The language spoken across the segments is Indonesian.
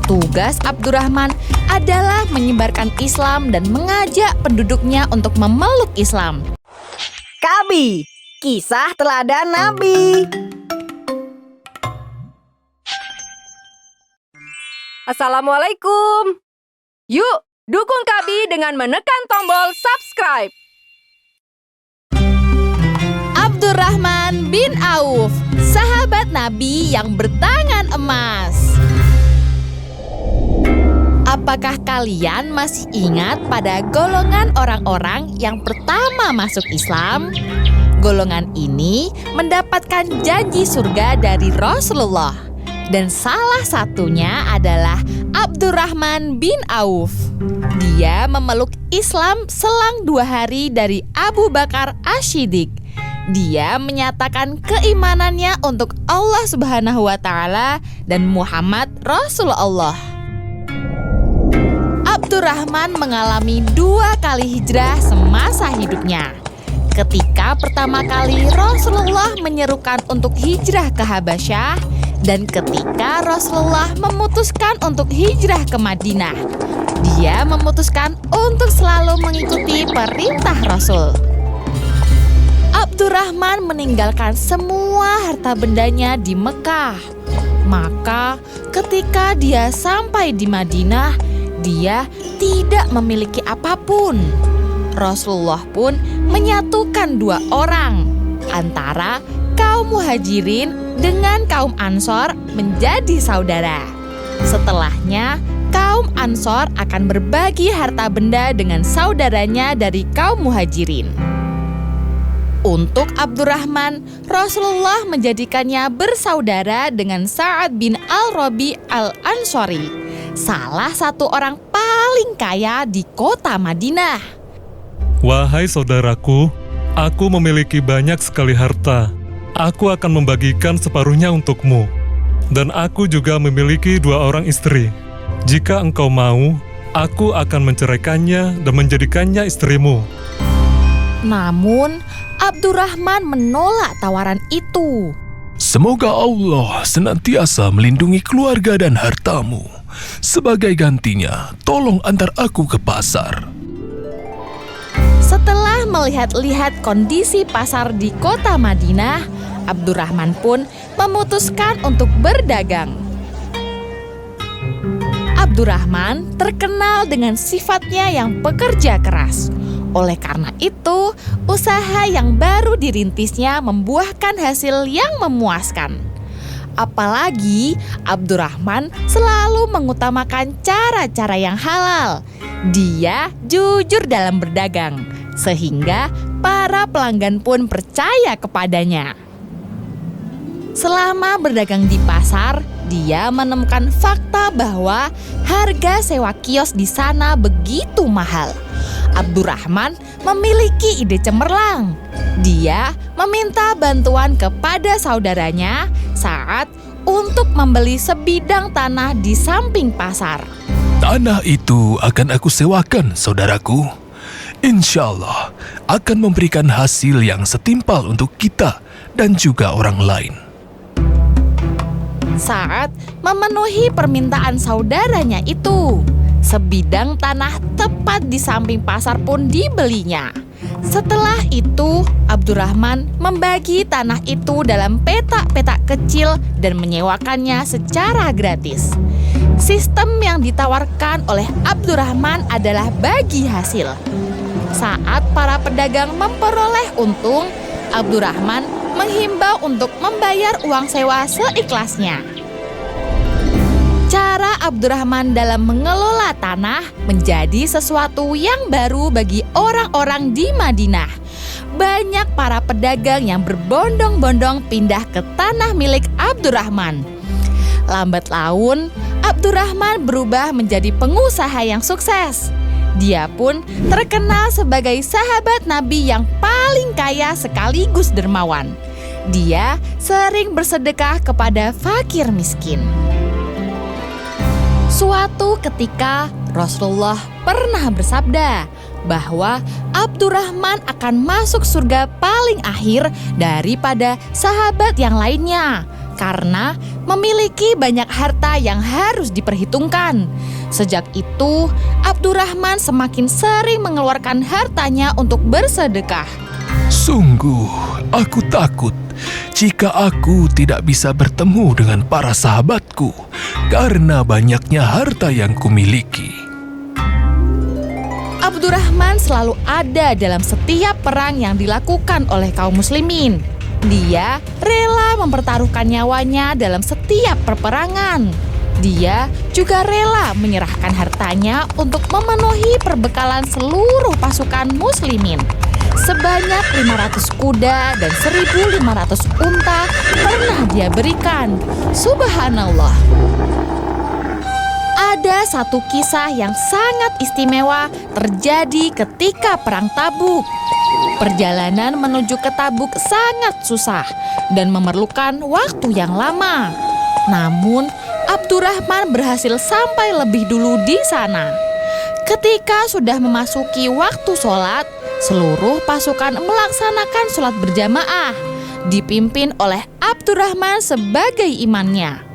Tugas Abdurrahman adalah menyebarkan Islam dan mengajak penduduknya untuk memeluk Islam. Kabi, kisah teladan Nabi. Assalamualaikum. Yuk, dukung Kabi dengan menekan tombol subscribe. Abdurrahman bin Auf, sahabat Nabi yang bertangan emas. Apakah kalian masih ingat pada golongan orang-orang yang pertama masuk Islam? Golongan ini mendapatkan janji surga dari Rasulullah. Dan salah satunya adalah Abdurrahman bin Auf. Dia memeluk Islam selang 2 hari dari Abu Bakar Asy-Siddiq. Dia menyatakan keimanannya untuk Allah Subhanahu wa Ta'ala dan Muhammad Rasulullah. Abdurrahman mengalami 2 kali hijrah semasa hidupnya. Ketika pertama kali Rasulullah menyerukan untuk hijrah ke Habasyah, dan ketika Rasulullah memutuskan untuk hijrah ke Madinah, dia memutuskan untuk selalu mengikuti perintah Rasul. Abdurrahman meninggalkan semua harta bendanya di Mekah. Maka ketika dia sampai di Madinah, dia tidak memiliki apapun. Rasulullah pun menyatukan 2 orang antara kaum Muhajirin dengan kaum Ansor menjadi saudara. Setelahnya, kaum Ansor akan berbagi harta benda dengan saudaranya dari kaum Muhajirin. Untuk Abdurrahman, Rasulullah menjadikannya bersaudara dengan Sa'ad bin Al-Rabi Al-Ansori, salah satu orang paling kaya di kota Madinah. Wahai saudaraku, aku memiliki banyak sekali harta. Aku akan membagikan separuhnya untukmu. Dan aku juga memiliki 2 orang istri. Jika engkau mau, aku akan menceraikannya dan menjadikannya istrimu. Namun, Abdurrahman menolak tawaran itu. Semoga Allah senantiasa melindungi keluarga dan hartamu. Sebagai gantinya, tolong antar aku ke pasar. Setelah melihat-lihat kondisi pasar di kota Madinah, Abdurrahman pun memutuskan untuk berdagang. Abdurrahman terkenal dengan sifatnya yang pekerja keras. Oleh karena itu, usaha yang baru dirintisnya membuahkan hasil yang memuaskan. Apalagi Abdurrahman selalu mengutamakan cara-cara yang halal. Dia jujur dalam berdagang, sehingga para pelanggan pun percaya kepadanya. Selama berdagang di pasar, dia menemukan fakta bahwa harga sewa kios di sana begitu mahal. Abdurrahman memiliki ide cemerlang. Dia meminta bantuan kepada saudaranya Sa'ad untuk membeli sebidang tanah di samping pasar. Tanah itu akan aku sewakan, saudaraku. Insya Allah akan memberikan hasil yang setimpal untuk kita dan juga orang lain. Sa'ad memenuhi permintaan saudaranya itu. Sebidang tanah tepat di samping pasar pun dibelinya. Setelah itu, Abdurrahman membagi tanah itu dalam petak-petak kecil dan menyewakannya secara gratis. Sistem yang ditawarkan oleh Abdurrahman adalah bagi hasil. Saat para pedagang memperoleh untung, Abdurrahman menghimbau untuk membayar uang sewa seikhlasnya. Cara Abdurrahman dalam mengelola tanah menjadi sesuatu yang baru bagi orang-orang di Madinah. Banyak para pedagang yang berbondong-bondong pindah ke tanah milik Abdurrahman. Lambat laun, Abdurrahman berubah menjadi pengusaha yang sukses. Dia pun terkenal sebagai sahabat Nabi yang paling kaya sekaligus dermawan. Dia sering bersedekah kepada fakir miskin. Suatu ketika Rasulullah pernah bersabda bahwa Abdurrahman akan masuk surga paling akhir daripada sahabat yang lainnya, karena memiliki banyak harta yang harus diperhitungkan. Sejak itu, Abdurrahman semakin sering mengeluarkan hartanya untuk bersedekah. Sungguh, aku takut jika aku tidak bisa bertemu dengan para sahabatku karena banyaknya harta yang kumiliki. Abdurrahman selalu ada dalam setiap perang yang dilakukan oleh kaum muslimin. Dia rela mempertaruhkan nyawanya dalam setiap peperangan. Dia juga rela menyerahkan hartanya untuk memenuhi perbekalan seluruh pasukan muslimin. Sebanyak 500 kuda dan 1.500 unta pernah dia berikan. Subhanallah. Ada satu kisah yang sangat istimewa terjadi ketika Perang Tabuk. Perjalanan menuju ke Tabuk sangat susah dan memerlukan waktu yang lama. Namun, Abdurrahman berhasil sampai lebih dulu di sana. Ketika sudah memasuki waktu sholat, seluruh pasukan melaksanakan sholat berjamaah, dipimpin oleh Abdurrahman sebagai imamnya.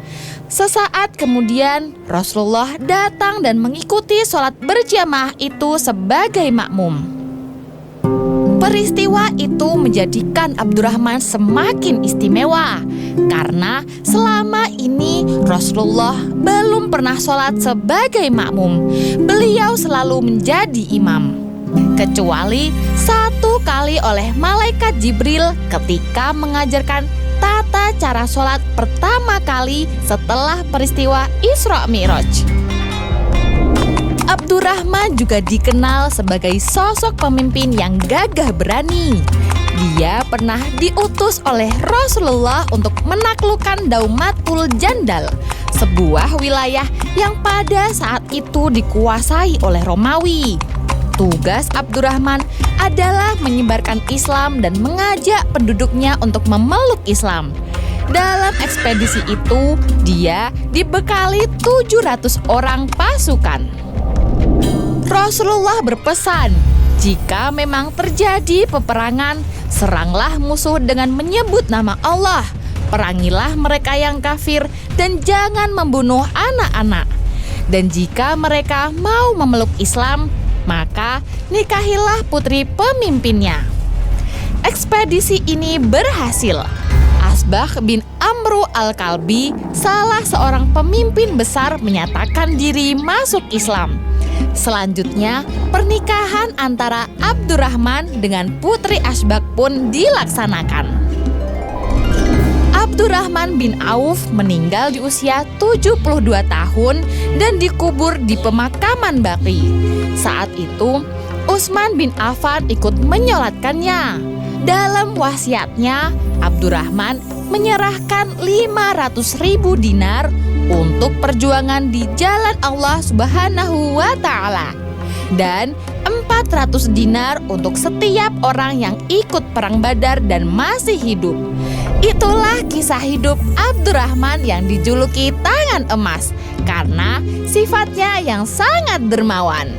Sesaat kemudian, Rasulullah datang dan mengikuti sholat berjamaah itu sebagai makmum. Peristiwa itu menjadikan Abdurrahman semakin istimewa karena selama ini Rasulullah belum pernah sholat sebagai makmum. Beliau selalu menjadi imam. Kecuali satu kali oleh malaikat Jibril ketika mengajarkan tata cara sholat pertama kali setelah peristiwa Isra Mi'raj. Abdurrahman juga dikenal sebagai sosok pemimpin yang gagah berani. Dia pernah diutus oleh Rasulullah untuk menaklukkan Daumatul Jandal, sebuah wilayah yang pada saat itu dikuasai oleh Romawi. Tugas Abdurrahman adalah menyebarkan Islam dan mengajak penduduknya untuk memeluk Islam. Dalam ekspedisi itu, dia dibekali 700 orang pasukan. Rasulullah berpesan, jika memang terjadi peperangan, seranglah musuh dengan menyebut nama Allah. Perangilah mereka yang kafir dan jangan membunuh anak-anak. Dan jika mereka mau memeluk Islam, maka nikahilah putri pemimpinnya. Ekspedisi ini berhasil. Asbagh bin Amru al-Kalbi, salah seorang pemimpin besar, menyatakan diri masuk Islam. Selanjutnya, pernikahan antara Abdurrahman dengan putri Asbagh pun dilaksanakan. Abdurrahman bin Auf meninggal di usia 72 tahun dan dikubur di pemakaman Baqi. Saat itu, Utsman bin Affan ikut menyolatkannya. Dalam wasiatnya, Abdurrahman menyerahkan 500.000 dinar untuk perjuangan di jalan Allah Subhanahu wa Ta'ala dan 400 dinar untuk setiap orang yang ikut perang Badar dan masih hidup. Itulah kisah hidup Abdurrahman yang dijuluki tangan emas karena sifatnya yang sangat dermawan.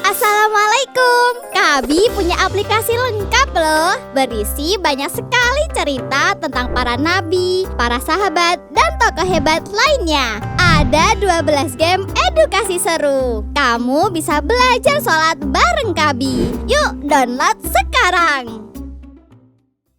Assalamualaikum. Kabi punya aplikasi lengkap loh. Berisi banyak sekali cerita tentang para nabi, para sahabat, dan tokoh hebat lainnya. Ada 12 game edukasi seru. Kamu bisa belajar sholat bareng Kabi. Yuk download sekarang.